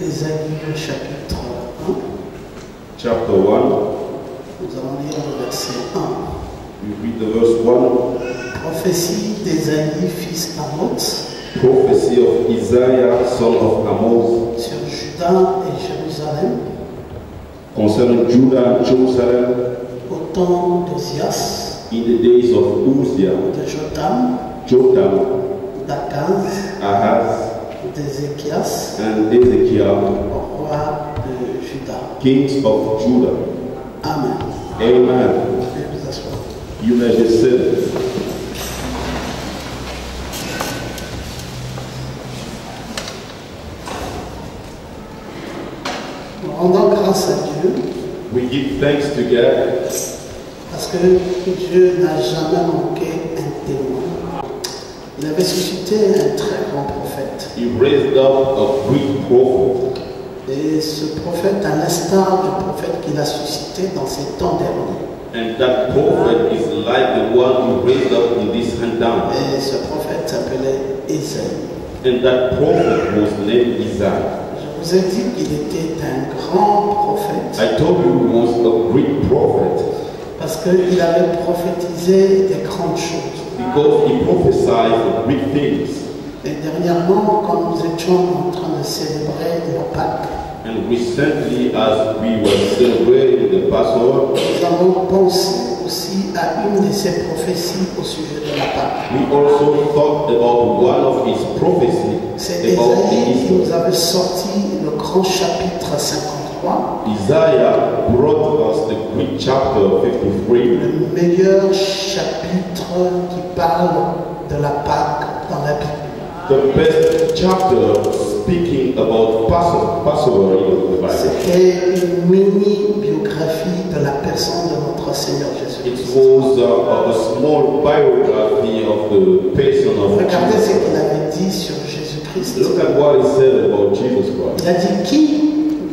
Ésaïe chapitre 1. Chapter 1. Nous allons lire le verset 1. We read the verse 1. Prophétie d'Ésaïe, fils d'Amoz, Prophecy of Isaiah, son of Amoz, sur Juda et Jérusalem, concerning Judah and Jerusalem au temps d'Ozias, in the days of Uzziah, de Jotham, Jotham, d'Akaz, Ahaz, d'Ézéchias, and Ezekiel, au roi de Juda. kings of Judah. Amen. Amen. Veuillez vous asseoir. You may be seated. Nous rendons grâce à Dieu We give thanks to God parce que Dieu n'a jamais manqué un témoin. Il avait suscité un très grand prophète. He raised up a great prophet. Et ce prophète, à l'instar du prophète qu'il a suscité dans ces temps derniers. And that prophet is like the one he raised up in this handout. Et ce prophète s'appelait Ésaïe. And that prophet was named Isaiah. Je vous ai dit qu'il était un grand prophète I told you he was a great prophet parce qu'il avait prophétisé des grandes choses. because he prophesied of great things. Et dernièrement, quand nous étions en train de célébrer la Pâque, And recently, as we were celebrating the Passover, nous avons pensé aussi à une de ses prophéties au sujet de la Pâque. we also talked about one of his prophecies C'est about the Ésaïe qui Easter. nous avait sorti le grand chapitre 53, Isaiah brought us the great chapter 53, le meilleur chapitre qui parle de la Pâque dans la Bible. the best chapter speaking about Passover in the Bible. C'était une mini-biographie de la personne de notre Seigneur It Jésus-Christ. was a small biography of the person of Regardez ce Jesus. qu'il avait dit sur Jésus-Christ. Look at what he said about Jesus Christ. Il a dit, qui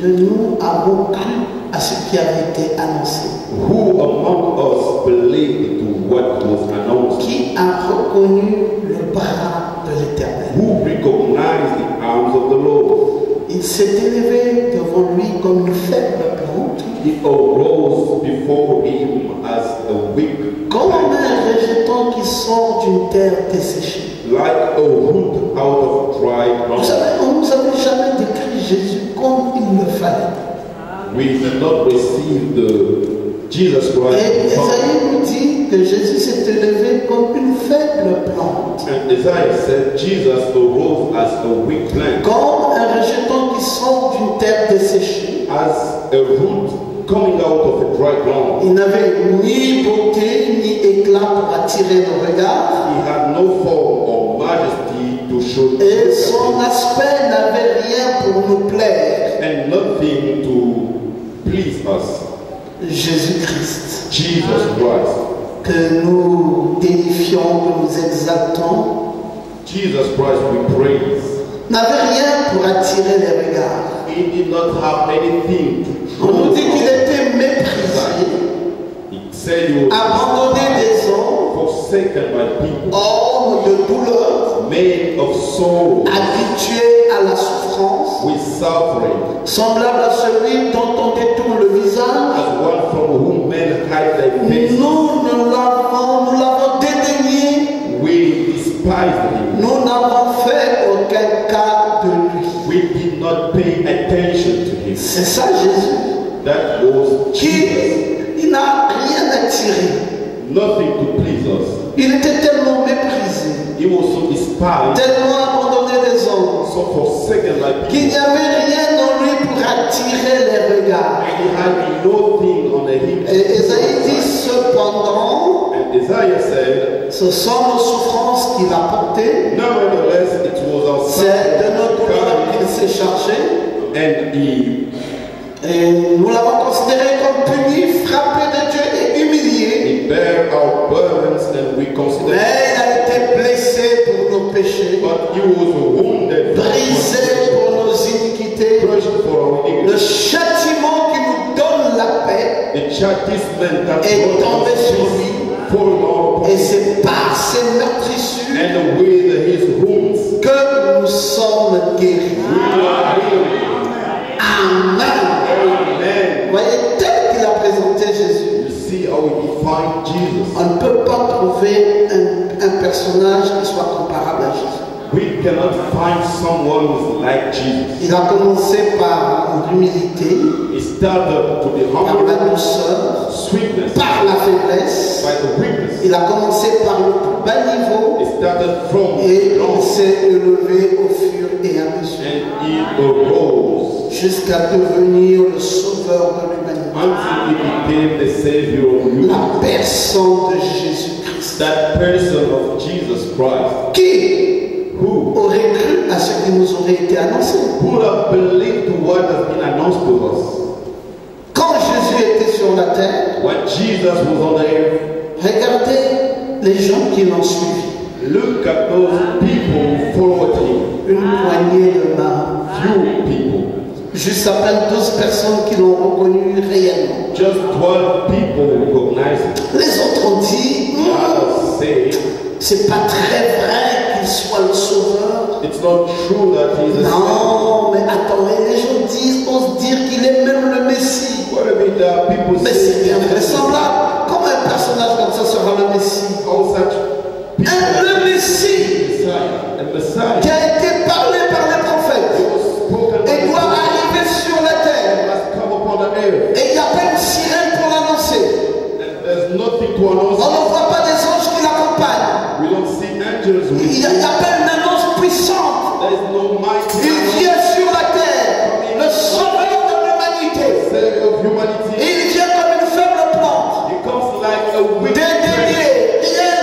de nous avons cru à ce qui avait été annoncé? Who among us believed to what was announced? Qui a reconnu le bras de l'Éternel? Who recognized the arms of the Lord? Il s'est élevé devant lui comme une faible plante, He arose before him as a weak comme plant, un rejeton qui sort d'une terre desséchée. like a root out of dry Vous ground. savez, on ne nous avait jamais décrit Jésus comme il le fallait. We did not receive the Jesus Et Christ. Ésaïe nous dit que Jésus s'est élevé comme une faible plante, And Isaiah said Jesus arose as a weak plant, comme un rejeton qui sort d'une terre desséchée. as a root coming out of a dry ground. Il n'avait ni beauté ni éclat pour attirer le regard, He had no form or majesty to show et son aspect n'avait rien pour nous plaire. and nothing to please us. Jésus-Christ, Jesus Christ. que nous déifions, que nous exaltons, Jesus Christ we praise. n'avait rien pour attirer les regards. He did not have anything to On nous dit qu'il draw. était méprisé, He said he was abandonné des hommes, forsaken by people, homme de douleur, made of sorrow, habitué à la souffrance, with suffering, semblable à celui dont on détourne le visage. as one from whom men hide their faces. Nous l'avons dédaigné, We despised him. nous n'avons fait aucun cas de lui. We did not pay attention to him. C'est ça Jésus, That was qui Jesus. il n'a rien attiré. Nothing to please us. Il était tellement méprisé, He was so despised, tellement abandonné des hommes, so forsaken by qu'il n'y people. avait rien en lui pour attirer les regards. And he had nothing on him. Et Ésaïe dit cependant, And Isaiah said, ce sont nos souffrances qu'il a portées, nevertheless, it was our c'est de nos douleurs qu'il suffering, s'est chargé, and he et nous l'avons considéré comme puni, frappé de Dieu et humilié. bare our burdens, and we consider. Mais il a été blessé pour nos péchés, But he was wounded, brisé pour nos iniquités. crushed for our Le iniquity. châtiment qui nous donne la paix The chastisement that est tombé brought sur us lui, fallen upon et him, c'est par ses meurtrissures and with his wounds que nous sommes guéris. we are healed. find Jesus. On ne peut pas trouver un personnage qui soit comparable à Jésus. We cannot find someone who's like Jesus. Il a commencé par l'humilité, He started to be par humble, la douceur, sweetness, par la faiblesse. by the weakness. Il a commencé par le plus bas niveau He started from et il low, s'est élevé au fur et à mesure and he arose jusqu'à devenir le sauveur de l'humanité. until he became the Savior of you. La personne de Jésus-Christ. That person of Jesus Christ, Qui who aurait cru à ce qui nous aurait été annoncé? would have believed to what has been announced to us. Quand Jésus était sur la terre, When Jesus was on the earth, regardez les gens qui l'ont suivi. look at those people who followed him. Une poignée de mains. Few people. Juste à peine 12 personnes qui l'ont reconnu réellement. Just 12 people recognized him. Les autres ont dit, The others say, c'est pas très vrai qu'il soit le sauveur. it's not true that he's a Savior. Non, mais attendez, les gens osent dire qu'il est même le Messie. What I mean, there are people Mais c'est bien saying, vraisemblable. Comment un personnage comme ça sera le Messie? how such people, Le Messie Messiah, and Messiah, qui a été parlé par les prophètes was spoken by et the doit Lord, arriver sur la terre. has come upon the earth, Et il n'y a pas une sirène pour l'annoncer. and there's nothing to On announce. ne voit pas des anges qui l'accompagnent. We don't see angels with Il n'y a pas une annonce puissante. There is no mighty Il vient sur la terre, le sauveur de l'humanité. Savior of humanity. Et il vient comme une faible plante, He comes like a wind, dédaignée, rien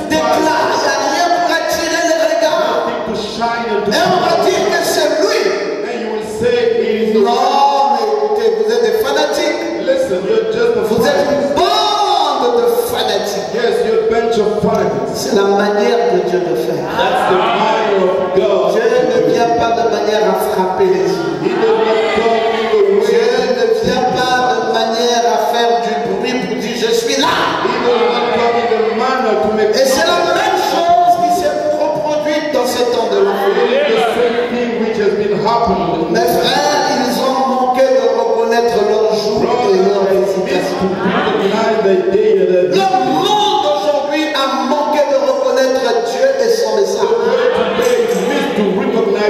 d'éclat, il n'y a rien pour attirer les regards. nothing to shine and to Et on va dire que c'est lui. and you will say he is the Non, mais écoutez, vous êtes des fanatiques. Listen, you're just a Vous êtes fanatic. une bande de fanatiques. Yes, you're a bunch of fanatics. C'est la manière de Dieu de faire. That's the mind of God. Dieu ne vient pas de manière à frapper les yeux. He does not come in the Dieu way. ne vient pas de manière à faire du bruit pour dire je suis là. He does not come in the manner to make Et c'est la même chose qui s'est reproduite dans ces temps de It l'enfer. is the same thing which has been happening. Mes frères, ils ont manqué de reconnaître leur jour et leur hésitation. Recognize the day and the Le monde aujourd'hui a manqué de reconnaître Dieu et son message.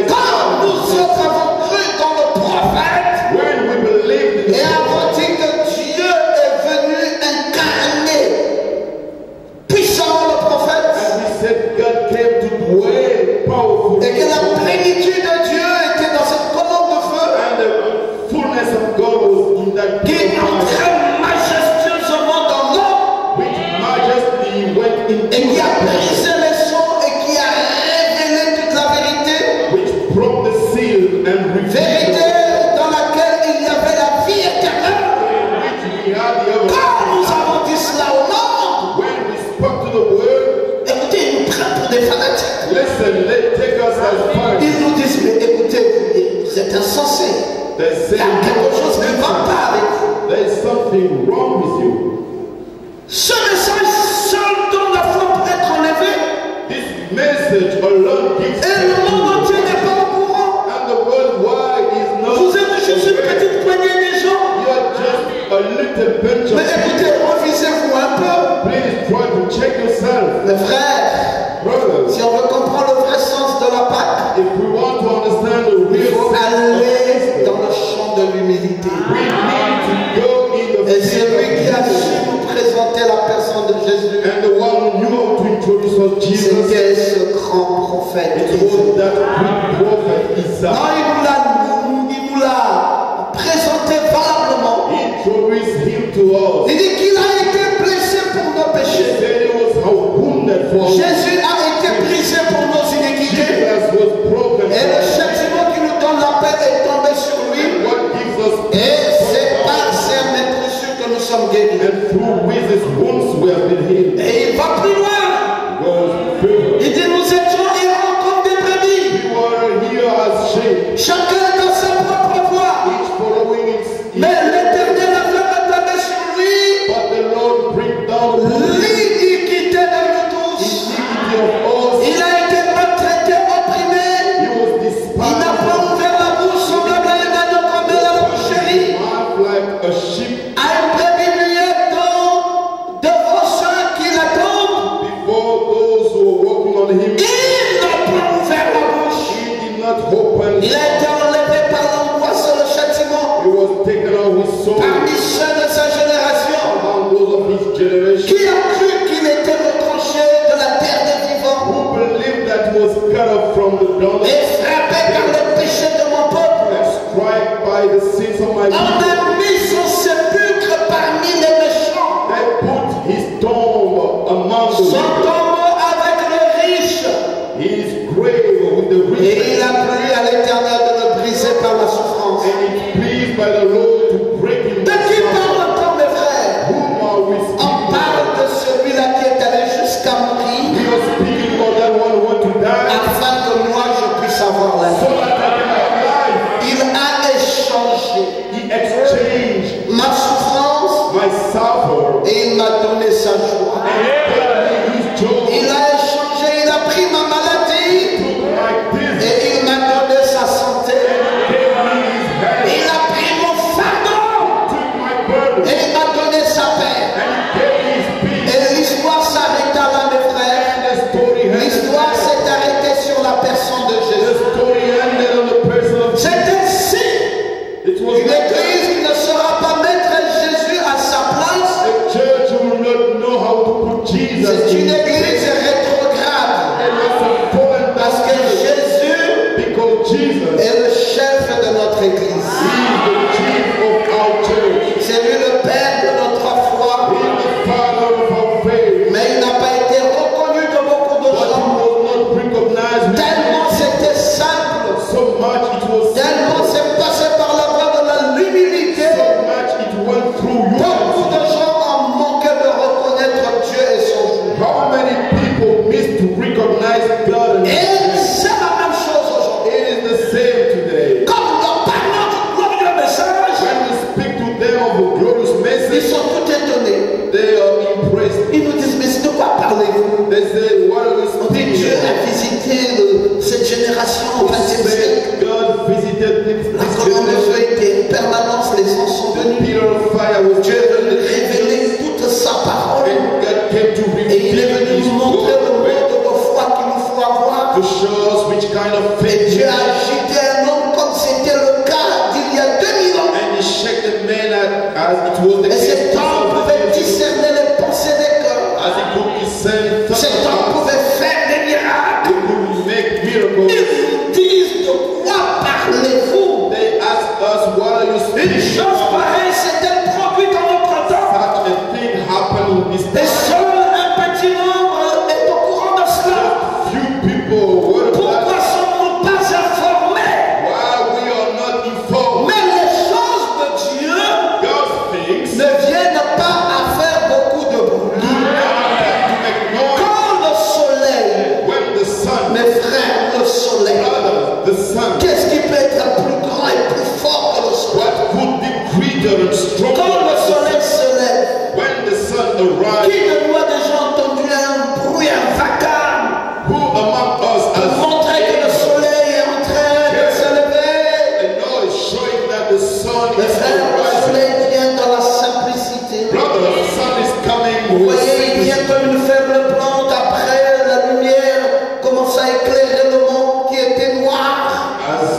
Quand nous autres avons cru dans le prophète When we believe in et avons dit que Dieu est venu incarner puissamment le prophète and we said God came to dwell powerfully et que la plénitude de Dieu était dans cette colonne de feu and the fullness of God was in that qui gift entrait majestueusement dans l'homme which majesty went et into qui a the brisé les sceaux et qui a révélé toute la vérité, which broke the seal and revealed vérité dans laquelle il y avait la vie éternelle. which we had the Quand nous other. avons dit cela au monde, When we spoke to the word, écoutez, ils nous prennent pour des fanatiques. listen, they take us as far. Ils nous disent, mais écoutez, vous êtes insensés. They Il say y a quelque chose qui ne va pas avec vous. there is something wrong with you. Ce message seul donne la foi pour être enlevé. This message alone gives Et le monde entier n'est pas au courant. and the world wide is not Vous êtes juste une aware. petite poignée de gens. You are just a little bunch Mais of écoutez, revisez-vous un peu. please try to check yourself. Mes frères, Brothers, si on veut comprendre le vrai sens de la Pâque, if we want to understand the il real faut sense of aller gospel, dans le champ de l'humilité. we need to go in the Et field celui qui a of su Jesus. nous présenter la personne de Jésus, And the one who knew how to introduce us Jesus, c'était ce grand prophète. it was that great prophet Isaiah. Non, il nous l'a présenté valablement. He introduced him to us. Il dit qu'il a été blessé pour nos He péchés. said he was wounded for us. Jésus a été brisé pour nos iniquités. Jesus was broken Et for le us. châtiment qui nous donne la paix est tombé sur lui. What gives us Et c'est par ses meurtrissures que nous sommes guéris. and through with his wounds we have been healed. Et il va plus loin. Goes further. Il dit nous étions errants comme des brebis. We were here as sheep, Chacun dans sa propre voie. each following its Mais l'Éternel a fait rétablir sur lui but the Lord bring down l'iniquité de nous tous. iniquity of us. Il a été maltraité, opprimé. He was Il n'a despised, pas ouvert la bouche semblable à un agneau comme la boucherie. half like a sheep À une brebis muette devant around him. Il n'a pas ouvert la bouche. He did not open. Il a été enlevé par l'angoisse et le châtiment. He was taken out with soul. Parmi ceux de sa génération, Among those of his generation, qui a cru qu'il était retranché de la terre des vivants who believed that he was cut off from the dawn et frappé par le péché de mon peuple. and struck by the sins of my On people. a mis son sépulcre parmi les méchants, They put his tomb among the son wicked, tombeau avec le riche. his grave with the Et rich. il a plu à l'Éternel de le briser par la souffrance. And it pleased by the Lord to break him. De qui parle-t-on, mes frères? Whom are we On speaking parle about? de celui-là qui est allé jusqu'à mourir, We are speaking about that one who want to die, afin que moi je puisse avoir la so vie. that I can have life. Il a échangé He exchanged ma souffrance my sorrow et il m'a donné sa joie. and gave me his joy. Il a échangé, il a pris ma maladie Took my disease et il m'a donné sa santé. and gave me his health. Il a pris mon fardeau Took my burden et il m'a donné sa paix. and gave me his peace. Et l'histoire s'arrêta là, mes frères. And the story L'histoire ended. s'est arrêtée sur la personne de The Jésus. story ended on the person of Jesus. C'est ainsi. It was Une like that. église qui ne saura pas mettre Jésus à sa place, A church who will not know how to put Jesus c'est une in église rétrograde. and was a foreign Parce que Jésus because Jesus est le chef de notre église. is the chief of our church. C'est lui le Père de notre foi. He is the father of our faith. Mais il n'a pas été reconnu de beaucoup de But he gens. was not recognized with Tellement c'était simple. so much it was Tellement c'est passé par la voie de l'humilité. so much it went through you. Beaucoup de gens ont manqué de reconnaître Dieu et son jour. How many people miss to recognize God and Et c'est la même chose aujourd'hui. it is the same today. Comme nous leur parlons du glorieux message, When we speak to them of a glorious ils message, sont tout étonnés. they are impressed. Ils nous disent, mais de quoi parlez-vous? They say, what are we On dit, speaking Dieu a about? visité cette génération au XXe siècle. Say, God visited La this colonne de generation. feu était en permanence, les anges sont The venus. pillar of fire was Dieu est venu given révéler toute sa parole. and God came to Et il est reveal venu his nous montrer le word mode de foi qu'il nous faut avoir. to show us which kind of Et faith Dieu we a have. agité un homme comme c'était le cas d'il y a 2000 ans. And he shook the man as it was the Et case cet homme pouvait discerner les pensées des cœurs. as he could discern Cet homme thoughts. pouvait faire des miracles. He could make miracles. Ils nous disent de quoi parlez-vous? They asked us, what are you Une speaking chose about? pareille s'est-elle produite en notre temps. Such a thing happened in this Et time. seul un petit nombre est au courant de cela. Few people were of Pourquoi that. sommes-nous pas informés? Why we are not informed? Mais les choses de Dieu God's things ne viennent pas à faire beaucoup de bruit. do not have to make noise. Quand le soleil, When the sun, mes frères, le soleil, brothers, the sun, qu'est-ce qui peut être plus grand et plus fort que le soleil? what could be greater and stronger Quand le than the soleil sun? se lève, When the sun qui arrives, de nous a déjà entendu un bruit, un vacarme, who among us pour has montrer que le soleil est en train de se lever? a noise showing that the sun Mes is frères, le rising? soleil vient dans la simplicité. Brother, the sun is coming. Vous voyez, il vient comme une faible plante après la lumière commence à éclairer le monde qui était noir. As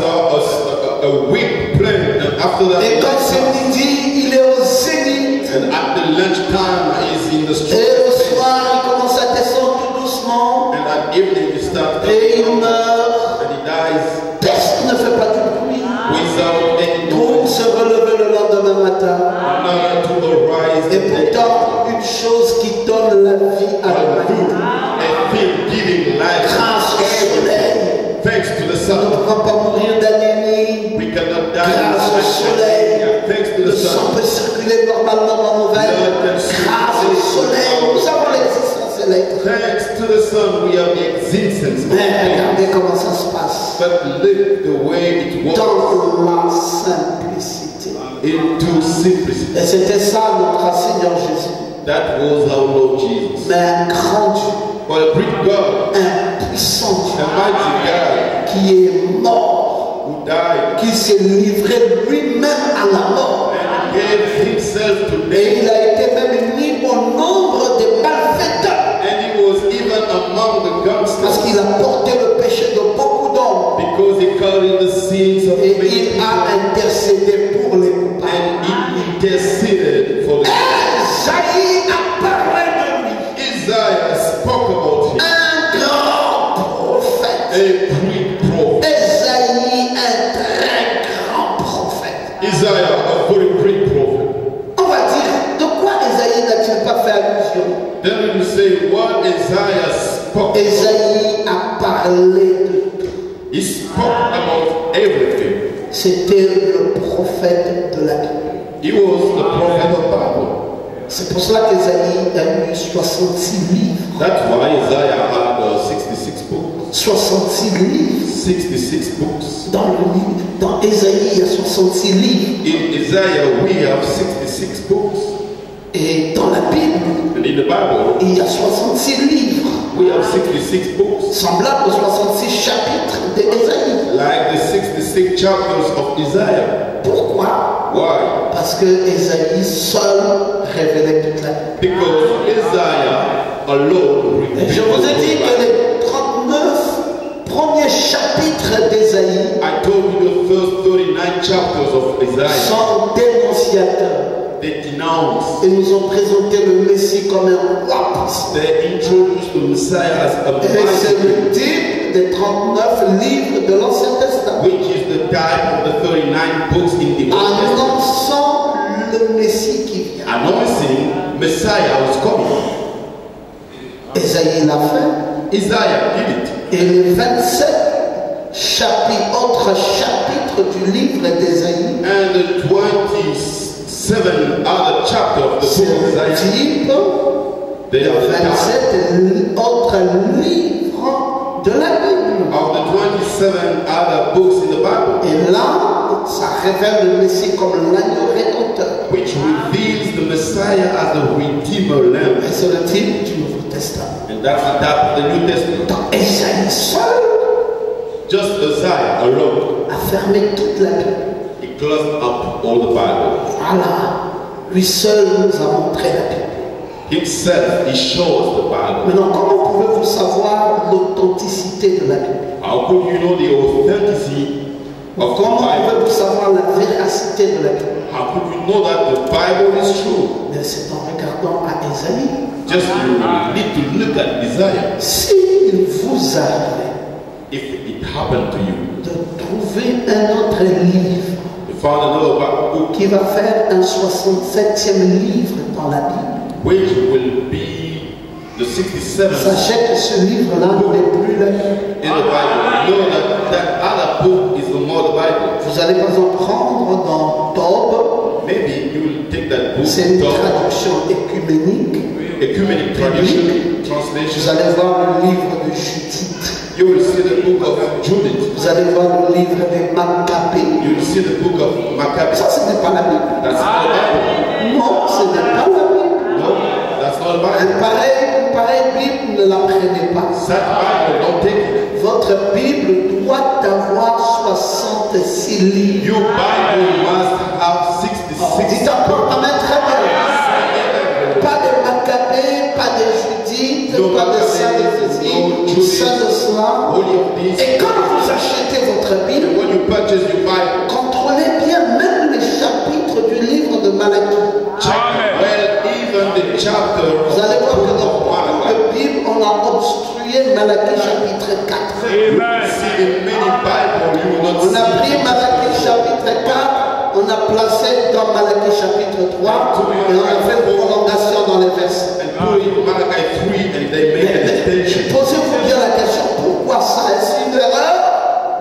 a weak plant, and after that, Et quand c'est midi, il est au zénith. and at the lunchtime, he's in the Et strong le phase. soir, il commence à descendre tout doucement. And at evening, he starts Et il meurt. and he dies Personne ne fait pas du bruit. without any Pour noise. se relever le lendemain matin. Another to arise Et the day. pourtant, une chose qui donne la vie à l'humanité. A thing giving life. Grâce au soleil. Thanks to the On ne sun. pourra pas mourir d'anémie. We cannot die. Grâce au soleil. Thanks to Le the sang sun. peut circuler normalement dans nos veines. Grâce au soleil, nous avons l'existence électrique. Thanks to the sun, we have the existence of Mais life. regardez comment ça se passe. But live the way it was Dans la simplicité. into simplicity. Et c'était ça notre Seigneur Jésus. That was our Lord Jesus. Mais un grand Dieu, For a great God, un puissant Dieu, a mighty God qui est mort, who died qui s'est livré lui-même à la mort. and gave himself to Et death. il a été même mis au nombre des malfaiteurs. And he was even among the Parce gangsters. qu'il say what Isaiah spoke. Ésaïe a parlé de tout. He spoke about everything. C'était le prophète de la Bible. He was the prophet of the Bible. C'est pour cela qu'Ésaïe a eu 66 livres. That's why Isaiah had 66 books. 66 livres. 66 books. Dans Ésaïe, il y a 66 livres. In Isaiah, we have 66 books. Et dans la Bible, And in the Bible, il y a 66 livres. we have 66 books. Semblables aux 66 chapitres d'Ésaïe. Like the 66 chapters of Isaiah. Pourquoi? Why? Parce que Ésaïe seul révélait toute la Bible. Because Isaiah alone Et revealed je vous ai the dit que Bible. les 39 premiers chapitres d'Ésaïe I told you the first 39 chapters of Isaiah. sont dénonciateurs. They denounce, Et nous ont présenté le Messie comme un roi puissant. they introduce the Messiah as a Et c'est mighty, le type des 39 livres de l'Ancien Testament. which is the type of the 39 books in the Old Testament. Annonçant le Messie qui vient. Announcing Messiah was coming. Ésaïe l'a fait. Isaiah did it. Et les 27 autres chapitres du livre d'Ésaïe, And the 27 other chapters of the c'est book of le Isaiah, type they des are the type 27 autres livres de la Bible. of the 27 other books in the Bible, Et là, ça révèle le Messie comme l'agneau rédempteur. which reveals the Messiah as the Redeemer Lamb. Et c'est le type du Nouveau Testament. And that's the type of the New Testament. Dans Ésaïe seul Just Isaiah alone, a fermé toute la Bible. he closed up all the Bible. Voilà, lui seul nous a montré la Bible. Himself, he shows the Bible. Maintenant, comment pouvez-vous savoir l'authenticité de la Bible? How could you know the authenticity of the Comment Bible? pouvez-vous savoir la véracité de la Bible? How could you know that the Bible is true? Mais c'est en regardant à Ésaïe. Just you need to look at Isaiah. S'il vous arrive If it happened to you, de trouver un autre livre you found another book qui va faire un 67e livre dans la Bible, which will be the 67th sachez que ce livre-là n'est plus la Bible. in the Bible. Know that that other book is no more the Bible. Vous allez par exemple prendre dans Tob, Maybe you will take that book, c'est une the traduction écuménique. Ecumenic tradition, Vous translation. allez voir le livre de Judith. You will see the book of Judith. Vous allez voir le livre des Maccabées. You will see the book of Maccabees. Ça, ce n'est pas la Bible. That's not the Bible. Non, ce n'est pas la Bible. No, that's not the Une Bible. pareille Bible, ne la prenez pas. That Bible, don't take it. Votre Bible doit avoir 66 livres. Your Bible must have 66. Dites encore, amen, très bien. Pas de Maccabées, pas de Judith, No pas de Saint de Maccabées, Jésus, no tout Judith, ça de cela. Holy of these. Et quand vous achetez votre Bible, And when you purchase your Bible, contrôlez bien même les chapitres du livre de Malachie. check well even the chapter of Vous allez the voir que book dans of beaucoup Malachi. de Bibles, on a obstrué Malachie chapitre 4. You will see in many Bibles, you will not On a pris see. Malachie chapitre 4, on a placé dans Malachie chapitre 3 et on a fait une prolongation dans les versets. And put it in Malachi 3 and they made an extension. Posez-vous bien la question, pourquoi ça? Est-ce une erreur?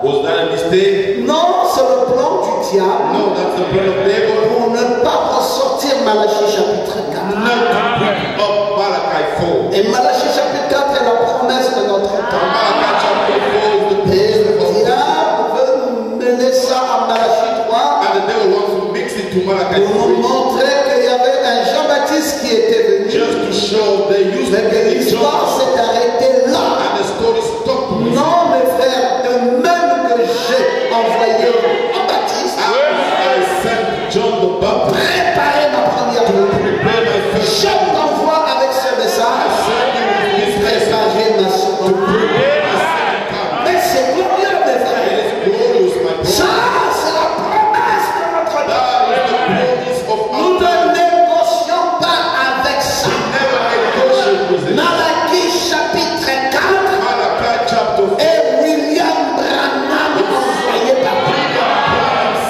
Was that a mistake? Non, c'est le plan du diable No, that's the plan of devil. pour ne pas ressortir Malachie chapitre 4. Not to bring up Malachi 4. Et Malachie chapitre 4 est la promesse de notre And temps. Malachi chapter 4 is the Et promise le of God. diable veut mener ça à Malachie 3 And the devil wants to mix it to Malachi pour nous 3 montrer qu'il y avait un Jean-Baptiste qui était venu, just to show they used mais to que be l'histoire John. s'est arrêtée là. And the story stopped with Non, mes frères, de même que j'ai envoyé Jean-Baptiste, I sent John the Baptist. préparer ma première venue. Prepare my first Je t'envoie avec ce message, send you with this message. préparer ma seconde venue. Prepare my second coming. Mais c'est glorieux, mes It frères. is glorious, my brother. Ça, c'est la promesse de notre That temps. is the promise of Nous our ne time. négocions pas avec ça. Never negotiate with it. Malachie chapitre 4 Malachi chapter 4. et William Branham envoyé par Dieu.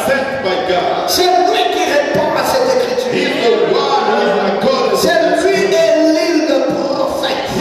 Sent by God. C'est lui qui répond à cette écriture. He's the one who is according to C'est lui Élie le prophète. He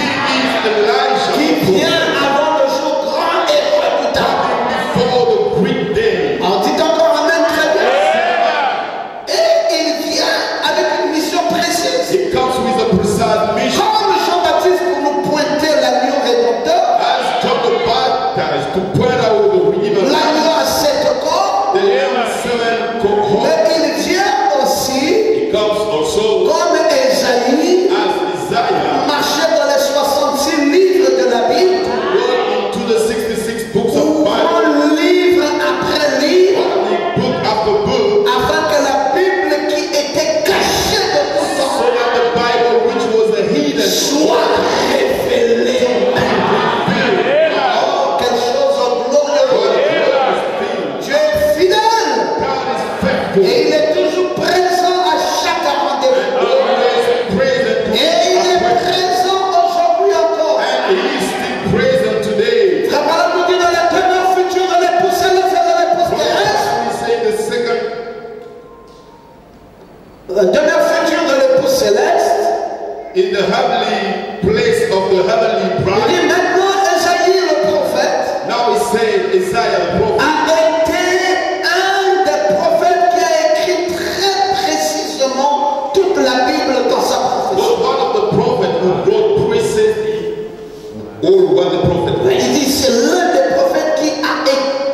the heavenly Il bride. dit maintenant, Esaïe le prophète Now he said Isaiah the prophet a été un des prophètes qui a écrit très précisément toute la Bible dans sa was prophétie. one of the prophets who wrote precisely all what the prophet Il wrote. dit c'est l'un des prophètes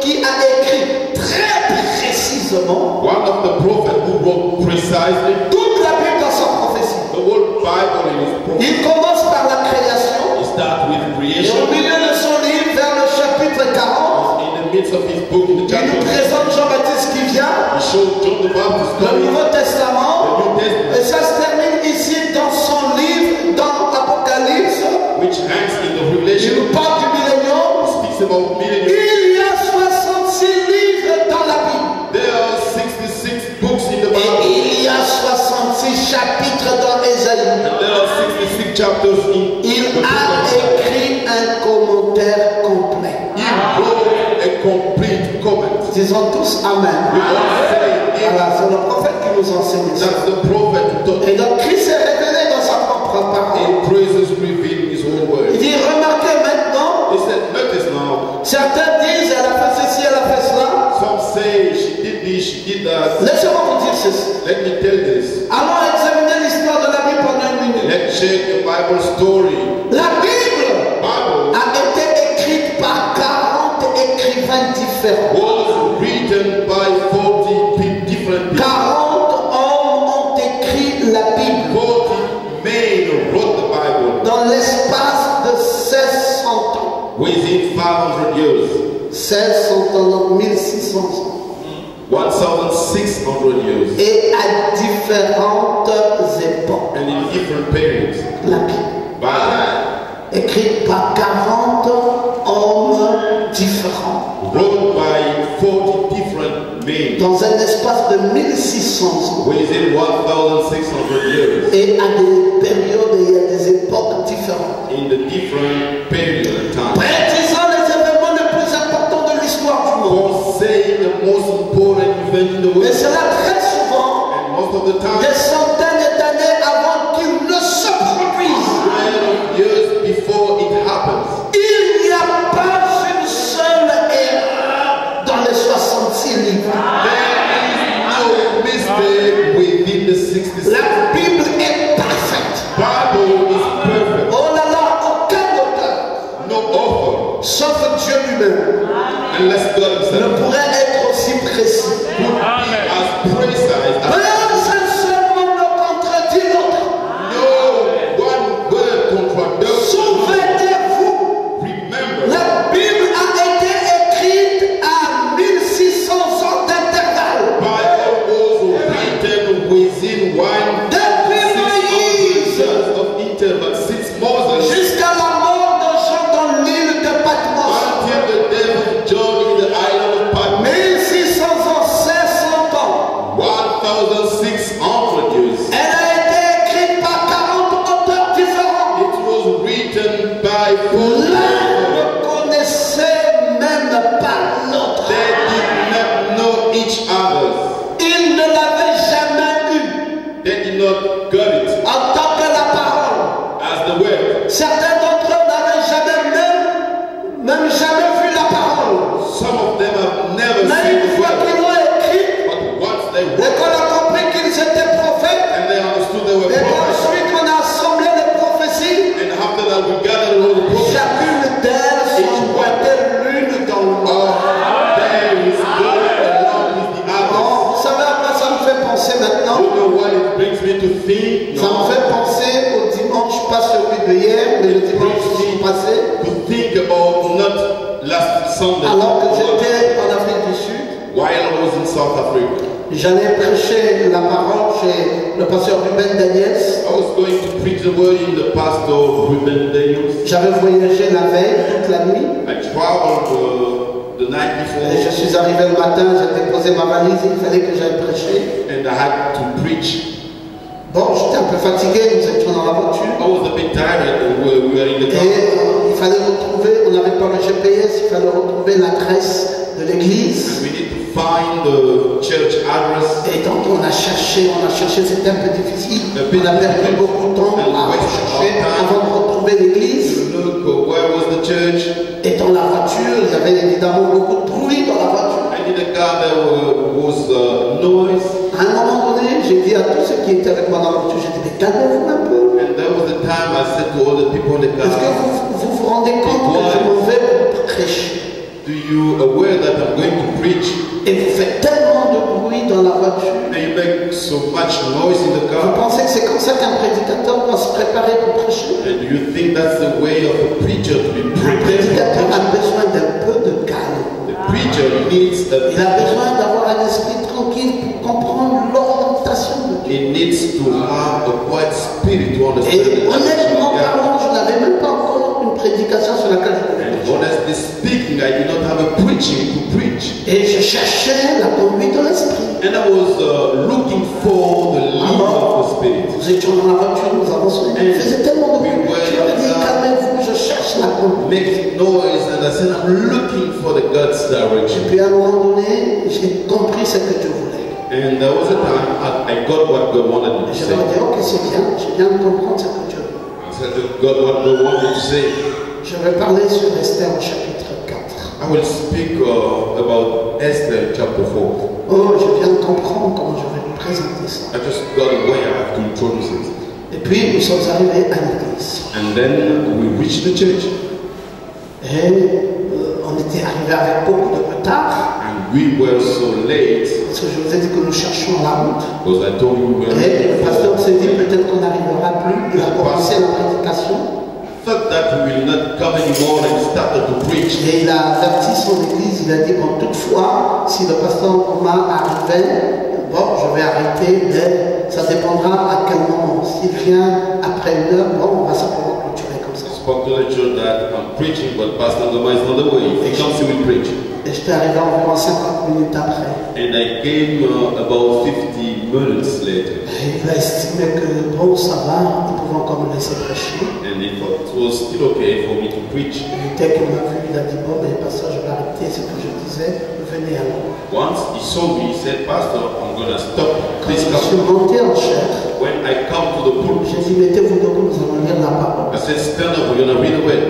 qui a écrit très précisément One of the prophets who wrote precisely toute la Bible dans sa prophétie. the whole Bible in his prophet. Il commence par la création He starts with et au creation. milieu de son livre, vers le chapitre 40, In the midst of his book, in the il nous chapter, présente Jean-Baptiste qui vient, he showed John the Baptist le coming, Nouveau Testament, the New Testament, et ça se termine ici dans son livre, dans l'Apocalypse. which hangs in the Il Revelation. nous parle du millénium. Speaks about millennium. Il y a 66 livres dans la Bible. There are 66 books in the Et Bible. il y a 66 chapitres dans Ésaïe. And there are 66 chapters in Il the book a of Isaiah. écrit un commentaire complet. He wrote a complete comment. Disons tous We Amen. all say it. Voilà, c'est le prophète qui nous enseigne ça. That's the prophet who taught. Et donc Christ est révélé dans sa propre parole. In praises revealed his own Il word. dit, remarquez maintenant, He said, notice now, certains disent, elle a fait ceci, elle a fait cela. some say she did this, she did that. Laissez-moi vous dire ceci. Let me tell this. Allons examiner l'histoire de la Bible pendant une minute. Let's check the Bible story. La Bible Bible a été écrite par 40 écrivains différents. was written by 40 different people. 40 hommes ont écrit la Bible 40 men wrote the Bible dans l'espace de 1600 ans. within 500 years, 1600 ans, donc 1600 ans. 1,600 years, Et à différentes époques. and in different periods. La Bible, By écrite par 40 hommes différents, wrote by 40 different men dans un espace de 1600 ans. within 1,600 years, Et à des périodes et à des époques différentes. in the different periods of time. Précisant les événements les plus importants de l'histoire du monde. For saying the most important event in the Mais world, cela très souvent, and most of the time, des centaines d'années avant qu'il ne se produise. hundreds of years before it happens. Il n'y a pas une seule erreur dans les 66 livres. There is no mistake within the 66. La Bible est parfaite. Bible is perfect. Oh là là, aucun auteur, No author, sauf Dieu lui-même, unless God ne himself, pourrait être aussi précis. could be as precise as Un seul mot ne contredit l'autre. no one word contradicts. Souvenez-vous, Remember, la Bible a été écrite à 1600 ans d'intervalle. Bible was written within one Depuis 600 Moïse years of interval since Moses jusqu'à la mort de Jean dans l'île de Patmos. until the death of John in the island of Patmos. 1600 ans, 500 ans. 1,600 years. Elle a été écrite par 40 auteurs différents. It was written by 4 L'un people. ne connaissait même pas l'autre. They did not know each other. Ils ne l'avaient jamais eu They did not get it en tant que la parole. as the word. Certains d'entre eux n'avaient même jamais vu la parole. Some of them have never Mais seen une the fois word. qu'ils l'ont écrit, But once they et wrote qu'on a compris qu'ils étaient prophètes, and they understood they were et prophets, qu'ensuite on a assemblé les prophéties, and after that we gathered all the prophets, chacune d'elles s'emboîtait l'une dans l'autre. there is God along with the others. Oh, vous savez à quoi ça me fait penser maintenant? You know what it brings me to think? Ça me fait penser au dimanche, pas celui de hier, mais le dimanche qui est passé, To think about not last Sunday alors que j'étais en Afrique du Sud. while I was in South Africa. J'allais prêcher la parole chez le pasteur Ruben Daniels. I was going to preach the word in the pastor Ruben Daniels. J'avais voyagé la veille, toute la nuit. I traveled the night Et je before suis arrivé le matin, j'ai déposé ma valise, il fallait que j'aille prêcher. and I had to preach. Bon, j'étais un peu fatigué, nous étions dans la voiture. I was a bit tired and we were in the Et car. il fallait retrouver, on n'avait pas le GPS, il fallait retrouver l'adresse de l'église. And we need to find the church address. Et donc on a cherché, c'était un peu difficile. On a perdu beaucoup de temps à chercher avant de retrouver l'église. church. Et dans la voiture, il y avait évidemment beaucoup de bruit dans la voiture. And in the car there was noise. À un moment donné, j'ai dit à tous ceux qui étaient avec moi dans la voiture, j'ai dit, mais calmez-vous un peu. And there was the time I said to all the people in the Est-ce que car, vous rendez compte que je m'en vais pour prêcher? do you aware that I'm going to preach? Et vous faites tellement de bruit dans la voiture. And you make so much noise in the Vous car. pensez que c'est comme ça qu'un prédicateur doit se préparer pour prêcher? And do you think that's the way of a preacher to be Le prepared prédicateur for a preaching? besoin d'un peu de calme. The preacher needs Il a besoin d'avoir un esprit tranquille pour comprendre l'orientation de Dieu. He needs to have a quiet spirit to understand Et the direction honnêtement of God. parlant, je n'avais même pas encore une prédication sur laquelle je pouvais And prêcher. honestly speaking, I did not have a preaching to preach. Et je cherchais la conduite de l'esprit. And I was looking for the lead of the spirit. Nous étions dans la voiture, nous avançons. Il faisait tellement de bruit. Je leur ai dit, calmez-vous, je cherche la conduite. Making noise, and I said, I'm looking for the God's Et direction. puis à un moment donné, j'ai compris ce que Dieu voulait. And there was a time I got what God wanted me to Je say. leur ai dit, ok, c'est bien, je viens de comprendre ce que Dieu veut. I said to God what God wanted me to say. Je vais parler sur Esther au chapitre 4. I will speak about Esther chapter 4. Oh, je viens de comprendre comment je vais vous présenter ça. I just got a way I have to introduce it. Et puis nous sommes arrivés à l'église. And then we reached the church. Et on était arrivés avec beaucoup de retard. And we were so late Parce que je vous ai dit que nous cherchions la route. because I told you we were Et le pasteur late. s'est dit peut-être qu'on n'arrivera plus. Il a commencé la prédication. Thought that we will not come anymore and started to preach. Et il a averti son église. Il a dit, bon, toutefois, si le pasteur Nkrumah arrivait, bon, je vais arrêter, mais ça dépendra à quel moment. S'il vient après une heure, bon, on va simplement clôturer comme ça. Spoke to the church that I'm preaching, but Pastor Ngoma is on the way. If he comes, he will preach. Et j'étais arrivé environ 50 minutes après. And I came about 50 minutes later. Et il a estimé que, bon, ça va, nous pouvons encore me laisser prêcher. And he thought it was still okay for me to preach. Et dès qu'il m'a vu, il a dit, bon, mais pasteur, je vais arrêter ce que je disais, venez alors. Once he saw me, he said, Pastor, I'm going to stop. Quand Please je suis come. monté en chair, When I come to the j'ai pulpit, dit, mettez-vous debout, nous allons lire la parole. I said, stand up, we're going to read the word.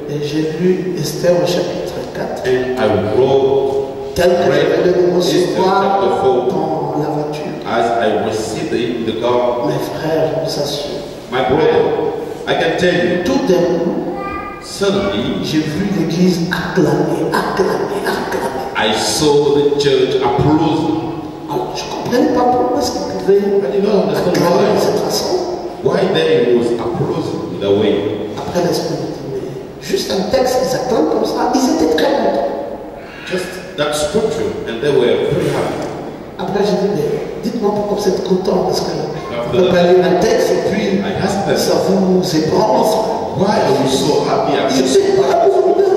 Et j'ai lu Esther au chapitre 4, And I wrote tel que je venais de Esther recevoir chapter 4 dans la voiture. as I received it in the car. Mes frères, je vous assure, My brother, I can tell you, tout d'un coup, suddenly j'ai vu l'église acclamer. I saw the church applauding. Alors, je ne comprenais pas pourquoi est-ce qu'ils pouvaient I did not understand acclamer de why. cette façon. Why they was applauding in that way. Après, l'Esprit me dit, mais juste un texte, ils acclament comme ça, ils étaient très contents. Just that scripture, and they were very happy. Après, j'ai dit, mais dites-moi pourquoi vous êtes content, parce que vous pouvez pas lire un texte et puis I asked them, ça vous ébranle. why are you so happy? I'm Je ne just, sais pas, vous avez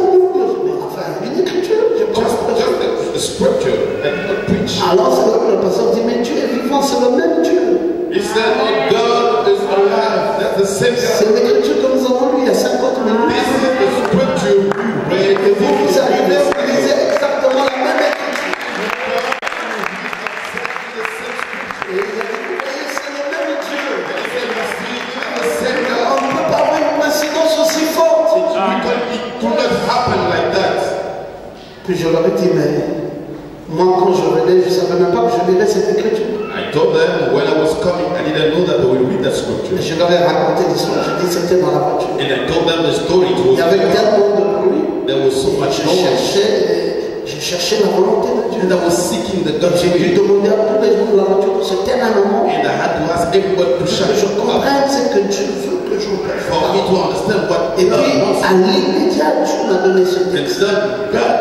mais enfin, une écriture, je pense pas. just the scripture. I did not preach. Alors, c'est là que le pasteur dit, mais Dieu est vivant, c'est le même Dieu. He said, oh, God is alive. That's the same C'est God. l'écriture que nous avons lue il y a 50 minutes. This is the scripture we read. Et vous arrivez, vous lisez exactement la même écriture. Et il a dit, vous voyez, c'est le même Dieu. On ne peut pas avoir une coïncidence aussi forte. It could not happen like that. Puis je leur ai dit, mais moi quand je venais, je ne savais même pas que je lirais cette écriture. I told them when I was coming, I didn't know that they would read that scripture. Et je leur ai raconté l'histoire, j'ai dit c'était dans la voiture. And I told them the story. It Il y avait was tellement de bruit. there was so much noise. Je cherchais la volonté de Dieu. And I was seeking the Donc God's j'ai dû will. demander à tous les gens de la voiture de se taire un moment. And I had to ask everybody to Que shut je up comprenne ce que Dieu veut que je for fasse. me to understand what Et God puis, wants. à l'immédiat, Dieu m'a donné ce And texte. then God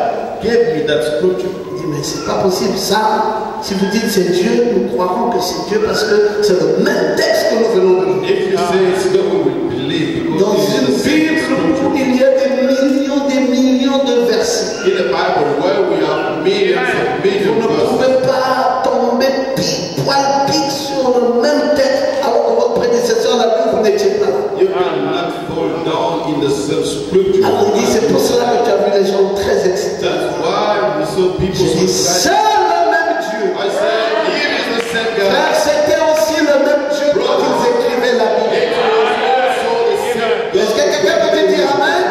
gave me that scripture. Il dit, mais c'est pas possible. Ça, si vous dites c'est Dieu, nous croirons que c'est Dieu parce que c'est le même texte que nous venons de lire. If you say it's God, we will believe Dans because une this is the same Bible scripture. où il y a des millions de versets. In the Bible, where we have millions of Vous millions ne of verses, pouvez pas tomber pile sur le même texte alors que votre prédécesseur l'a lu, vous n'étiez pas là. you cannot fall down in the same scripture. Alors il dit, c'est pour cela que tu as vu les gens très excités. That's why we saw people J'ai dit, so c'est excited. le même Dieu. I said, here is the same God. Frère, c'était aussi le même Dieu quand ils écrivaient la Bible. It was also the same Est-ce que quelqu'un peut te dire Amen?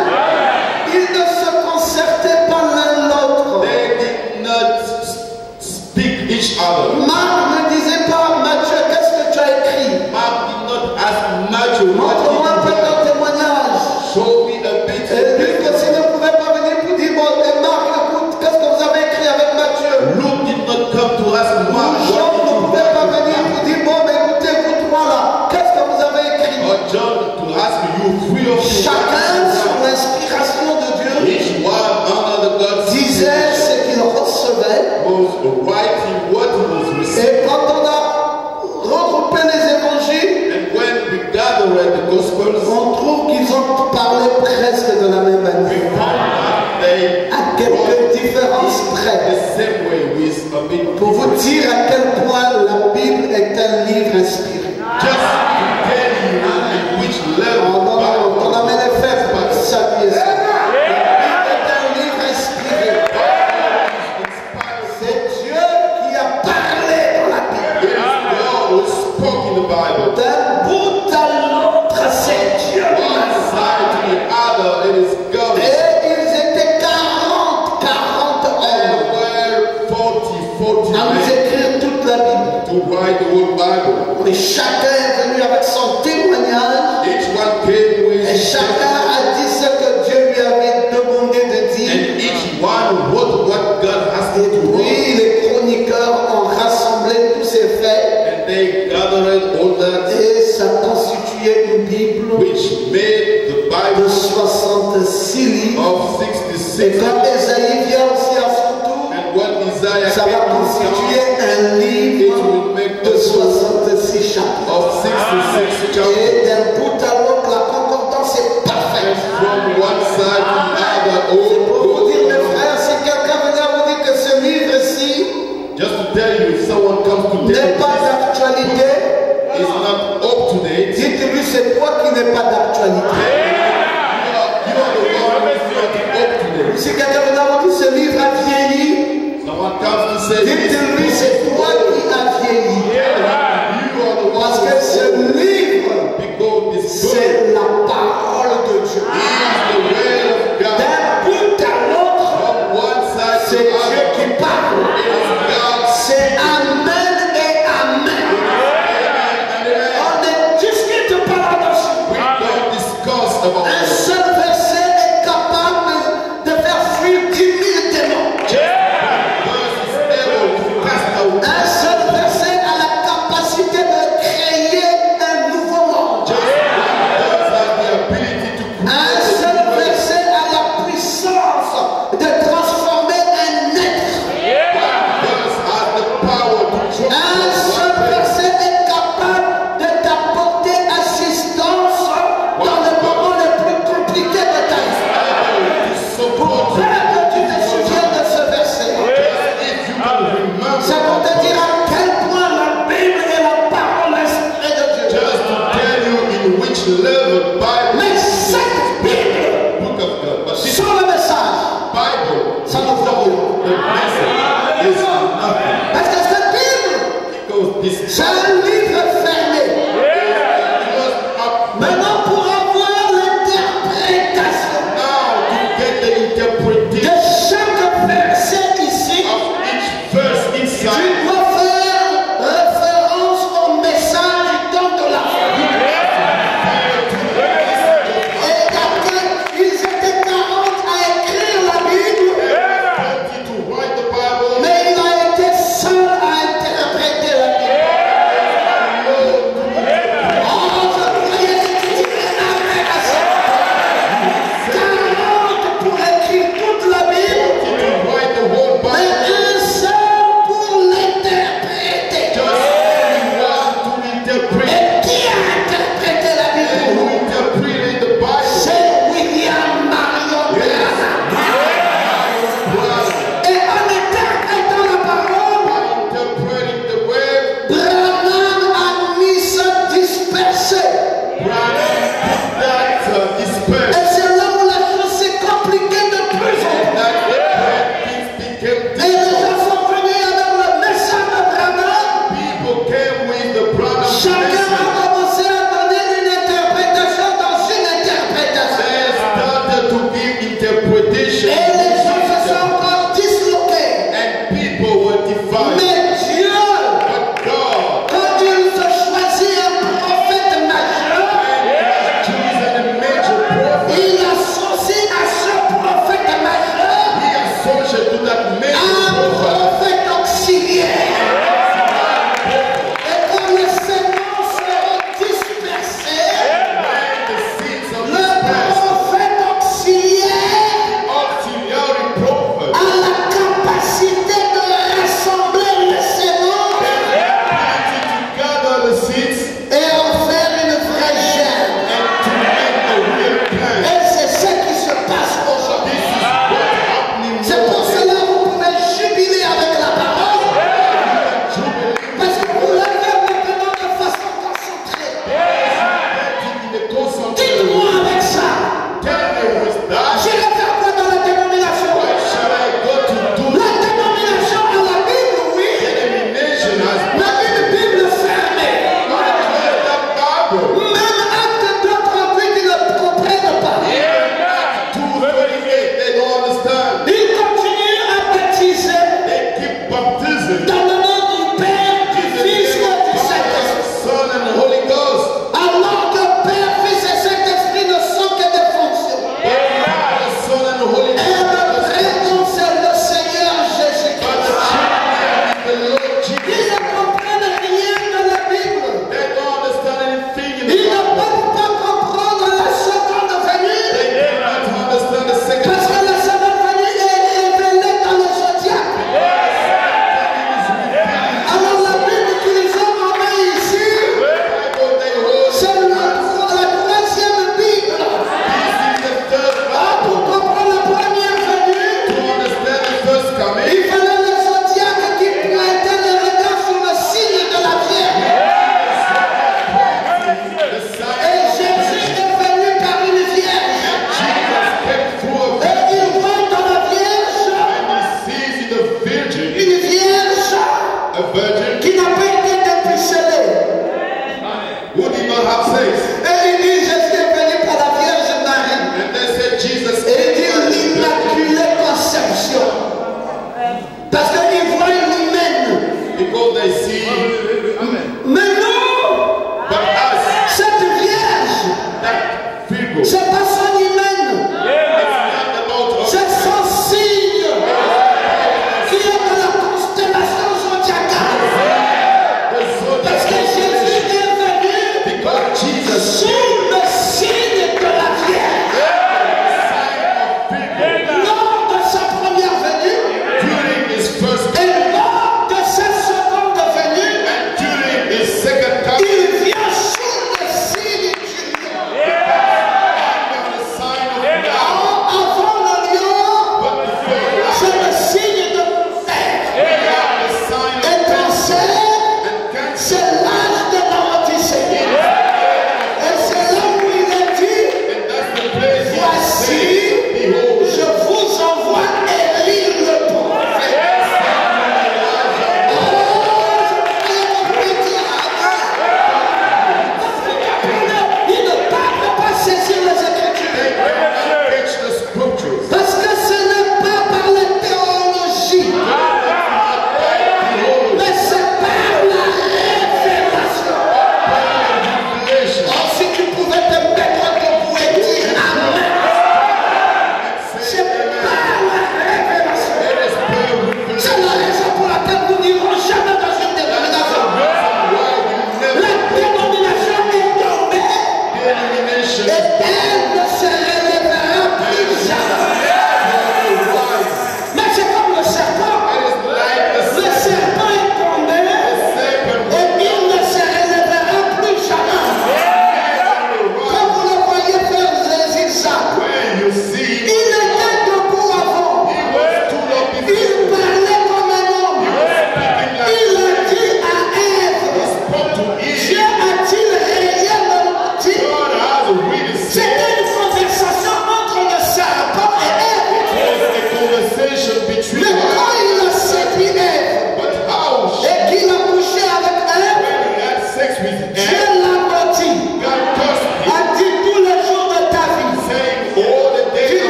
Il Pour vous dire à quel point la Bible est un livre inspiré. Just to tell you at which level the Bible On amène les fèves pour saluer ça. La Bible est un livre inspiré. C'est Dieu qui a parlé dans la Bible. It is God who spoke in the Bible. D'un bout à l'autre, c'est Dieu. One side to the other, it is God. Et ils étaient 40 There hommes were 40 à nous men écrire toute la Bible. to write the whole Bible. Et chacun est venu avec son témoignage. Each one came with Et chacun a dit ce que Dieu lui avait demandé de dire. and each one wrote what God asked Et him to write. puis les chroniqueurs ont rassemblé tous ces faits. And they gathered all that, Et ça constituait une Bible which made the de Bible 66 livres. of Et 66. quand Esaïe vient aussi à son tour, And what Isaiah ça came va to constituer count un livre de 66 chapitres. of 66 chapters. Et d'un bout à l'autre, la concordance est parfaite. From one side to the other, Pour vous dire, mes all frères, si quelqu'un venait à vous dire que ce livre-ci just to tell you, if someone comes to tell n'est you pas d'actualité, is not up to date, dites-lui c'est toi qui n'es pas d'actualité. you are the one who is not up to date. Si quelqu'un venait à vous dire ce livre a vieilli, Someone comes to say this, dites-lui c'est toi qui as vieilli. you are the one Parce que ce livre, because this book c'est la parole de Dieu. is the word of God. D'un bout à l'autre, From one side to c'est the Dieu other, qui parle. it is God. C'est Amen et Amen. On ne discute pas là-dessus. We don't discuss about Un it. seul verset est capable de faire fuir 10 000 démons. God is able to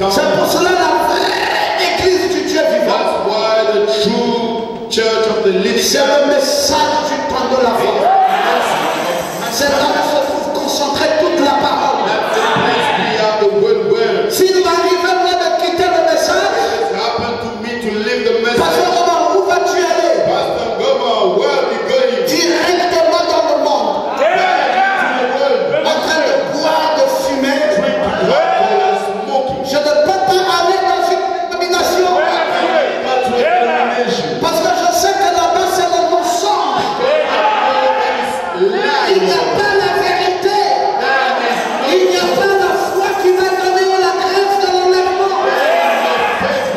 God. C'est pour cela la vraie église du Dieu vivant. That's why the true church of the living C'est God. le message du temps de la foi. C'est là où se trouve concentrée toute la parole. That's the place we have the word. S'il m'arrivait moi de quitter le message, It happened to me to live the message. Pasteur Omar, où vas-tu aller? Pastor Goma, where are we going? Directement dans le monde, en train de boire, de fumer. Je ne peux pas aller dans une dénomination parce que je sais que là-bas c'est le mensonge. Il n'y a pas la vérité. Il n'y a pas la foi qui va donner la grâce de l'enlèvement.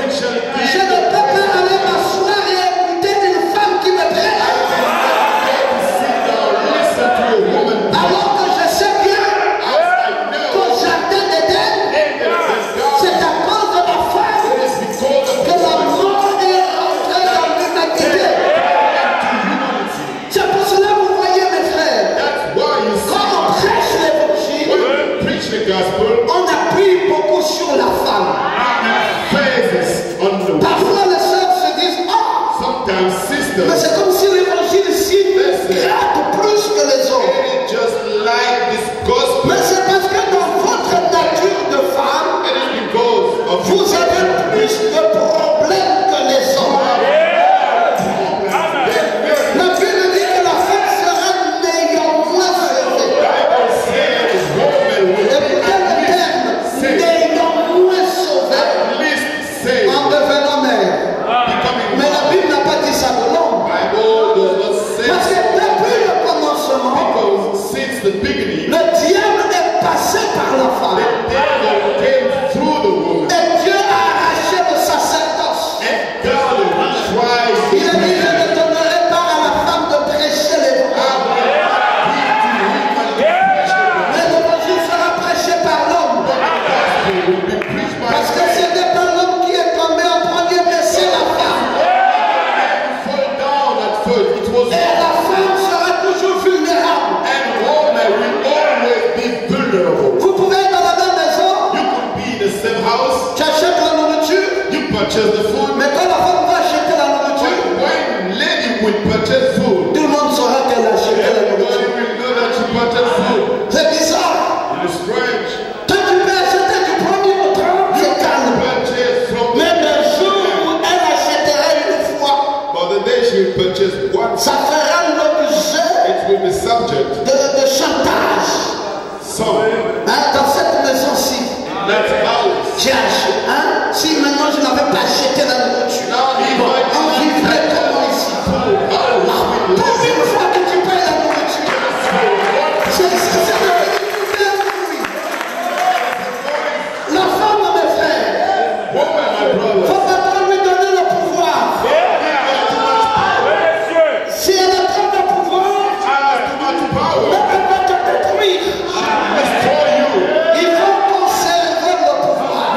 Je ne peux pas aller m'asseoir et écouter une femme qui me prête. Alors que je sais bien qu'au jardin d'Éden, c'est à cause de la femme que la mort est rentrée dans l'humanité. C'est pour cela que vous voyez mes frères, quand on prêche l'évangile, on appuie beaucoup sur la femme. Parfois les sœurs se disent, oh, Sometimes mais sisters, c'est comme si l'évangile ici gratte plus que les autres. they just like this gospel. Mais c'est parce que dans votre nature de femme, It is because of vous avez plus de problèmes que les hommes. La Bible dit que la femme sera néanmoins sauvée. Écoutez le terme, néanmoins sauvée en devenant mère. Mais la Bible n'a pas dit ça de l'homme. Parce que depuis le commencement, Since the beginning, le diable est passé par la femme. the devil came through the woman. Et Dieu a arraché le sacerdoce. And God tries to Il a dit, je ne donnerai pas à la femme de prêcher l'évangile. Mais l'évangile sera prêché par l'homme. Parce que ce n'est pas l'homme qui est tombé en premier, mais c'est la femme. Et la femme sera toujours vulnérable. Vous pouvez être dans la même maison, tu achètes la nourriture, mais quand la femme va acheter la nourriture, tout le monde saura qu'elle a acheté la nourriture. C'est bizarre. Toi, tu peux acheter du premier au 30 local. Mais le jour où elle achètera une fois, ça fera l'objet de chantage. Hein, dans cette maison-ci, j'ai acheté. Hein, si maintenant je n'avais pas acheté la nourriture, on vivrait comment ici? Pour une fois que tu payes la nourriture, c'est la femme de mes frères. Faut pas lui donner le pouvoir. Si elle a trop de pouvoir, elle va te détruire. Il faut conserver le pouvoir.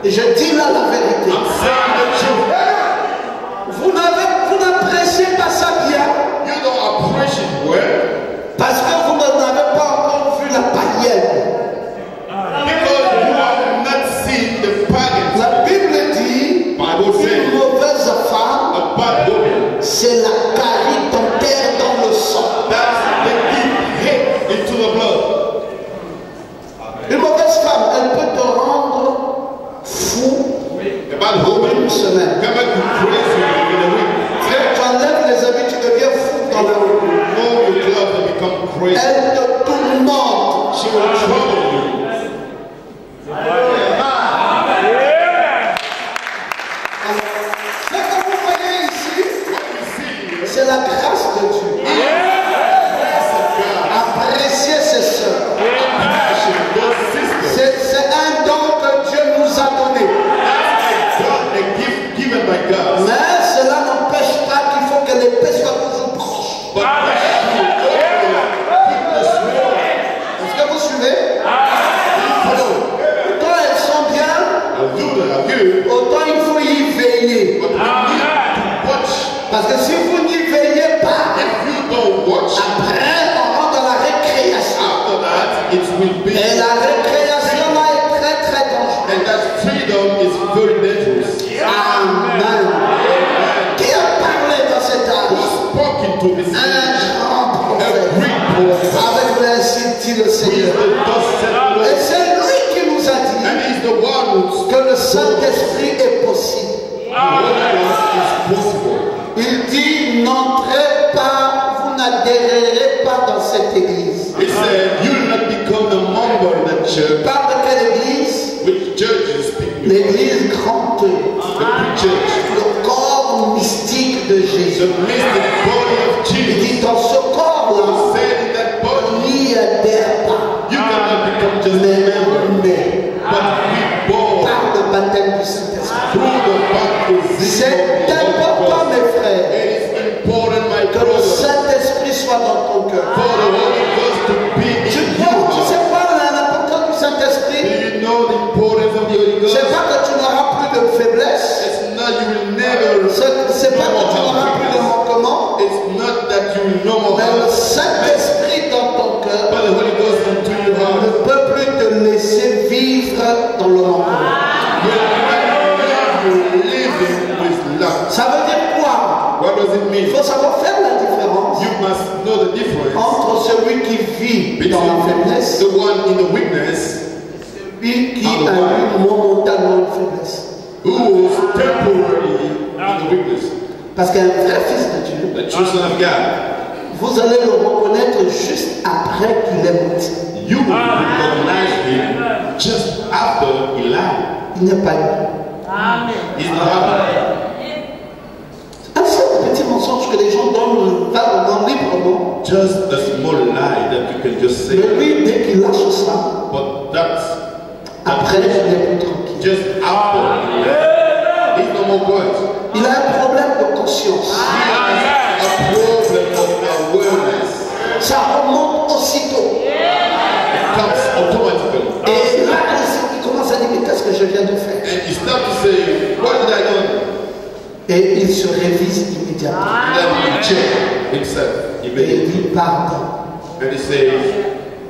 Et je dis là la vérité. I'm saying the truth. Vous n'appréciez pas ça bien. You don't appreciate well Parce que vous n'avez pas encore vu la païenne. because you have not seen the pagans. La Bible dit Bible says une mauvaise femme, a bad woman. c'est la carie dentaire dans le sang. That's the deep hit into the blood. Une mauvaise femme, elle peut te rendre fou A bad woman une semaine. come back to crazy in a week. Tu enlèves les habits, tu deviens fou dans la rue. Know your club and become crazy. Elle te tourmente. She will trouble you. Ce que vous voyez ici, What you see here c'est la grâce de Dieu. is the grace of God. Appréciez ses soeurs. Passion, those sisters. C'est un don que Dieu nous a donné. That's a gift given by God. Mais cela n'empêche pas qu'il faut que les paix soient toujours proches. But that should keep the sword. Est-ce que vous suivez? Autant elles sont bien, I'll do that, I'll do it. autant il faut y veiller. But we need to watch. Parce que si vous n'y veillez pas, If you don't watch, après on rentre dans la récréation. after that, it will be. Et la récréation là est très très dangereuse. And that freedom is very dangerous. Amen. Qui a parlé dans cet Who âge? spoke into this Un age? grand A prophète. great prophet. Avec ainsi dit le Who is Seigneur. the thus said the Et Lord. c'est lui qui nous a dit And he's the one who que le Saint-Esprit est possible. the Holy Ghost is possible. Il dit, n'entrez pas, vous n'adhérerez pas dans cette église. He said, you will not become a member of that church. Par de quelle église? Which church is speaking? L'église grande, The big church. le corps mystique de The Jésus. mystic body of Il Jesus. dit, dans ce corps-là, Said in that body, n'y adhère pas, you cannot become just a mais member, mais but be born par le baptême du Saint-Esprit. through the baptism C'est of the Holy important, Ghost. mes frères, It is important, my que le brother, Saint-Esprit soit dans ton cœur. for the Holy Ghost to be Tu in sais you. quoi l'importance du Do Saint-Esprit? you know the importance of the Holy Ghost? C'est pas que tu n'auras plus de faiblesse. It's not you will never. C'est pas que tu n'auras plus de manquement. It's not that you will no more Mais le have, Saint-Esprit dans ton cœur but the Holy Ghost into your ne heart peut plus te laisser vivre dans le manquement. will not leave you living with lack. Ça veut dire quoi? What does it Il mean? faut savoir faire la différence You must know the difference entre celui qui vit dans la between faiblesse the one in the weakness et celui qui a eu momentanément une faiblesse. who was temporarily in the weakness. Parce qu'un vrai fils de Dieu, The true Son of God. vous allez le reconnaître juste après qu'il est mort. You will recognize him just after he lied. Il n'est pas eu. He's not happy. Un seul petit mensonge que les gens donnent dans librement. Just a small lie that you can just say. Mais lui, dès qu'il lâche ça, But that's après, il est plus tranquille. just after he lied. He's no more good. Il a un problème de conscience. He has a problem of awareness. Ça remonte aussitôt. It comes automatically. Et là, il commence à dire, mais qu'est-ce que je viens de faire? And you start to say, what did I do? Et il se révise immédiatement. And then he check himself Et immediately. il lui pardonne. And he says,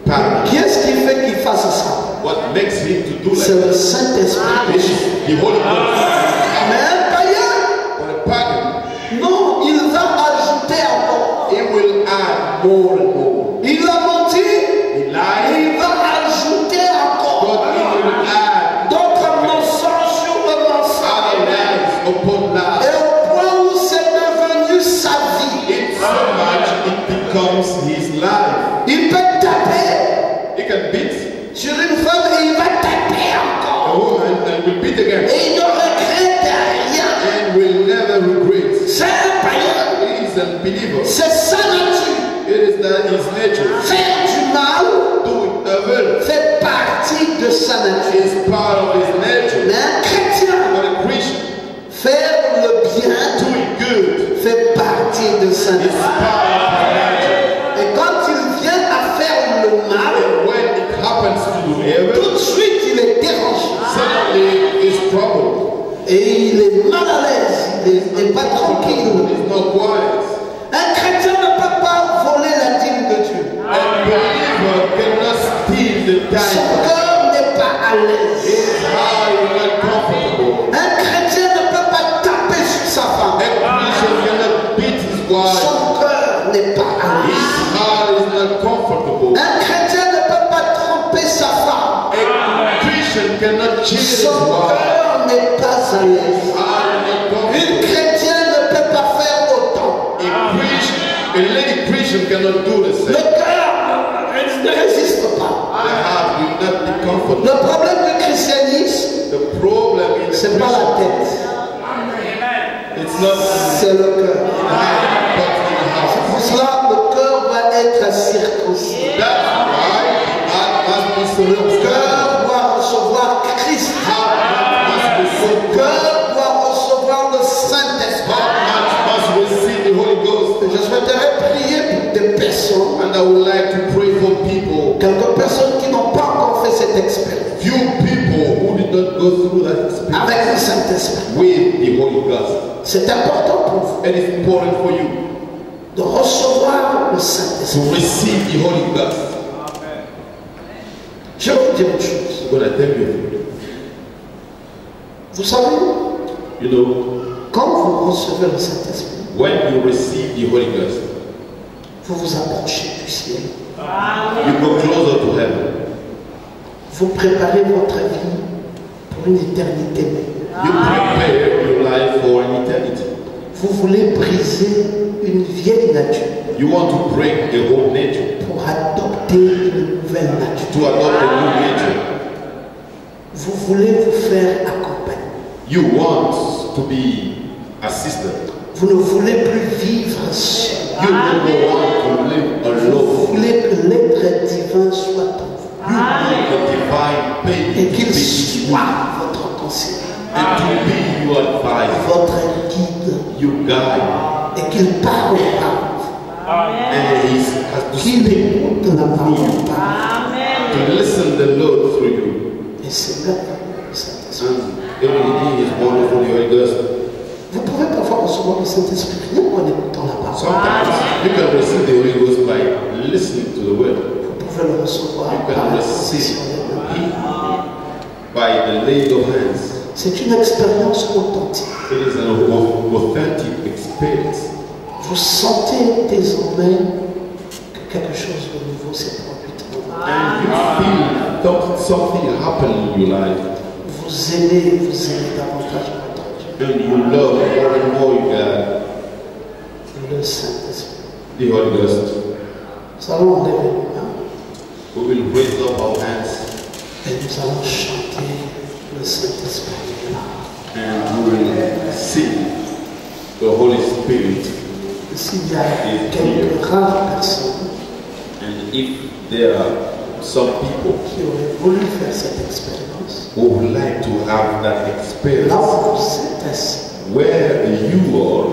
pardon. Qu'est-ce qui fait qu'il fasse ça? What makes him to do C'est like le Saint-Esprit. this? It's the Holy Ghost. Mais un païen, But a pagan, non, il va ajouter encore. he will add more and more. Il a menti, He lied, il va ajouter but encore. he will add D'autres mensonges sur le other mensonge. lies upon Et lies. au point où c'est devenu sa vie. It's so much it becomes his life. Il peut taper He can beat sur une femme et il va taper a encore. woman and will beat again Et il ne regrette rien. and will never regret. C'est un païen. He is a believer. C'est sa nature. It is that his nature. Faire du mal Doing evil fait partie de sa nature. is part of his nature. Mais un chrétien, But a Christian faire le bien doing good fait partie de sa is nature. part of his nature. Et quand il vient à faire le mal, And when it happens to do evil, tout de suite il est dérangé. suddenly his Et il est mal à l'aise, il n'est pas tranquille. He's not quiet. Un chrétien ne peut pas voler la dîme de Dieu. A believer cannot steal the Son time. cœur n'est pas à l'aise. His heart is not comfortable. Un chrétien ne peut pas taper sur sa femme. A Christian cannot beat his wife. Son cœur n'est pas à His l'aise. heart is not comfortable. Un chrétien ne peut pas tromper sa femme. A Christian cannot cheat his Son wife. cœur n'est pas à l'aise. His heart is not Une comfortable. chrétienne ne peut pas faire autant. A lady Christian cannot do the Le same. cœur ne résiste pas. The heart will not be comfortable. Le problème du christianisme, The problem in the c'est pas la Christian, tête, it's not c'est le cœur. the heart, but in the heart. Pour cela, le cœur doit être circoncis. That's why the heart must be Le circumcised. cœur doit recevoir Christ. Heart must be Le circumcised. cœur doit recevoir le Saint-Esprit. Heart must receive the Holy Ghost. Je souhaiterais prier pour des personnes, And I would like to pray for people, quelques personnes qui n'ont pas encore fait cette expérience few people who did not go through that experience avec le Saint-Esprit. with the Holy Ghost. C'est important pour vous And it's important for you de recevoir le to Saint-Esprit. receive the Holy Ghost. Je vais vous dire une chose. I'm going to tell you, Vous savez, you know, quand vous recevez le Saint-Esprit, when you receive the Holy Ghost, vous vous approchez du ciel. you go closer to heaven. Vous préparez votre vie pour une éternité meilleure. You prepare your life for an eternity. Vous voulez briser une vieille nature You want to break a old nature pour adopter une nouvelle nature. to adopt a new nature. Vous voulez vous faire accompagner. You want to be assisted. Vous ne voulez plus vivre seul. You don't want to live Vous alone. voulez que l'être divin soit en vous You want the divine et being qu'il to be in you soit votre conseiller, and to be your advisor, votre guide, your guide, et qu'il parle par vous, and He has to qu'il speak écoute la parole par to listen the Lord through you. vous. Et c'est là le Saint-Esprit. And everything is wonderful, the Holy Ghost. Vous pouvez parfois recevoir le Saint-Esprit rien qu'en écoutant la parole. Sometimes you can receive the Holy Ghost by listening to the word. Vous pouvez le recevoir You par can la receive position des mains. it by the laying of hands. C'est une expérience authentique. It is an authentic experience. Vous sentez désormais que quelque chose de nouveau s'est produit en vous. And you feel something happen in your life. Vous aimez davantage votre Dieu. And you love more and more God, Le Saint-Esprit. the Holy Ghost. Nous allons enlever les mains We will raise up our hands et nous allons chanter le Saint-Esprit est là. and we will sing the Holy Spirit. S'il y a quelques rares personnes And if there are some people qui auraient voulu faire cette expérience, who would like to have that là experience, où vous êtes assis, where you are,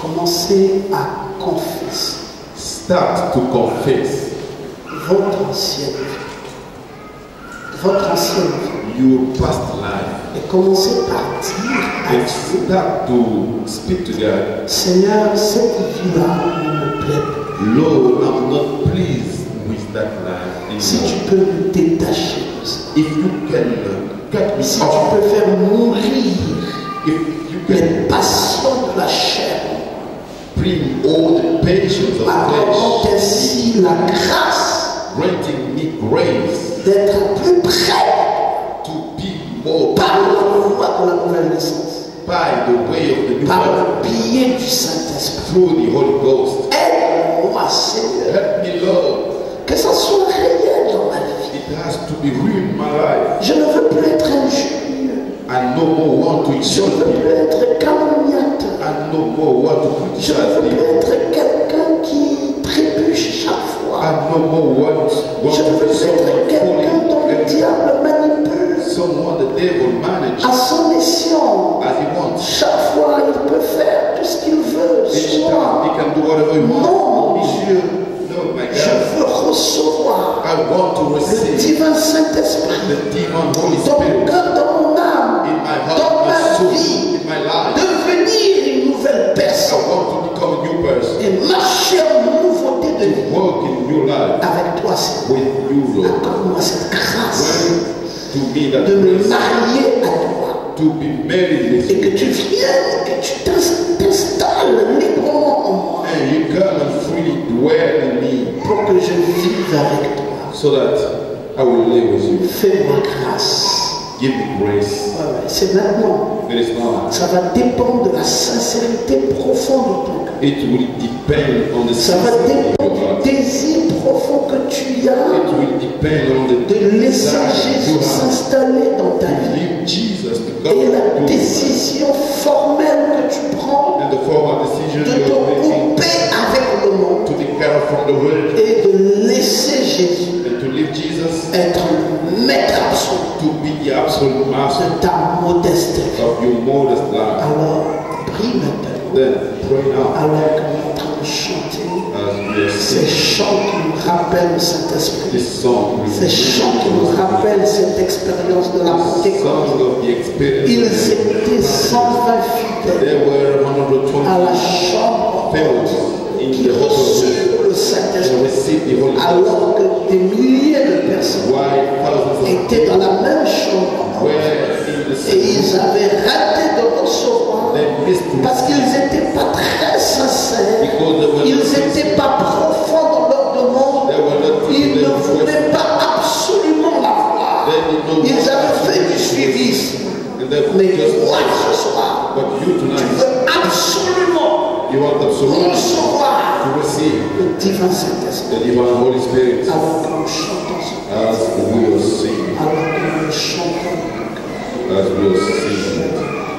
commencez à confesser start to confess votre ancienne vie. Votre ancienne vie. your past life Et commencez par dire à and Dieu, start to speak to God. Seigneur, cette vie-là ne me plaît plus. Lord, I'm not pleased with that life Si anymore. tu peux me détacher de ça. If you can cut me Si tu off, peux faire mourir if you can les passions de la chair, bring all the patience of accordant flesh, ainsi la grâce granting me grace d'être plus près to be more par la voie de la nouvelle naissance, by the way of the new par birth, le biais du Saint-Esprit. through the Holy Ghost. Aide-moi, Seigneur, Help me, Lord. que ça soit réel dans ma vie. It has to be real in my life. Je ne veux plus être injurieux. I no more want to Je insult ne veux plus people. être calomniateur. I no more want to Je ne criticize veux plus people. être quelqu'un qui trébuche chaque fois. I no more want Je ne to veux be plus être quelqu'un dont le someone diable manipule someone the devil manages à son escient. as he wants. Chaque fois, il peut faire tout ce qu'il veut Each sur time moi. he can do whatever he wants. Non. Issue. No, my Je God. veux recevoir I want to le receive divin Saint-Esprit the divine Holy dans mon Spirit cœur, dans mon âme, in my dans heart, my ma soul, vie. that de me grace marier à toi. to be married with Et que you. tu viennes, que tu t'installes librement en moi. And you come and freely dwell in me Pour que je vive avec toi. so that I will live with you. Fais-moi grâce. Give me grace. Ouais, ouais, c'est maintenant. It is not. Ça va dépendre de la sincérité profonde de ton cœur. It will depend on the Ça va sincerity of your dépendre heart. du désir profond que tu as It will depend on the de laisser desire Jésus you have s'installer dans ta to vie. leave Jesus to Et come la to décision formelle que tu prends and the formal decision de you te are making couper avec le monde to depart from the world et de laisser Jésus and to leave Jesus être le maître absolu to be the absolute master de ta modeste vie. of your modest life. Alors, prie maintenant, Then pray now alors qu'on est en train de chanter as we are ces singing chants qui nous rappellent le Saint-Esprit, this song. We ces chants qui nous rappellent cette expérience de la Pentecôte. song of the experience. Ils étaient 120 fidèles There were à la 120 chambre parents in qui the hotel reçurent le and Saint-Esprit, received the Holy Spirit. alors que des milliers de personnes Why thousands of étaient dans la même chambre were in the et ils same avaient raté de recevoir they missed to parce qu'ils n'étaient pas très sincères, because they were ils n'étaient pas profonds dans leur demande, they were not ils ne request. voulaient pas absolument la voir. They did not Ils want avaient fait du suivisme. and they Mais just toi ce soir, but you tu tonight veux absolument you want absolutely recevoir to receive le divin Saint-Esprit. the divine Holy Spirit Alors que nous chantons ce chant, as we are singing alors que nous chantons, as we are singing.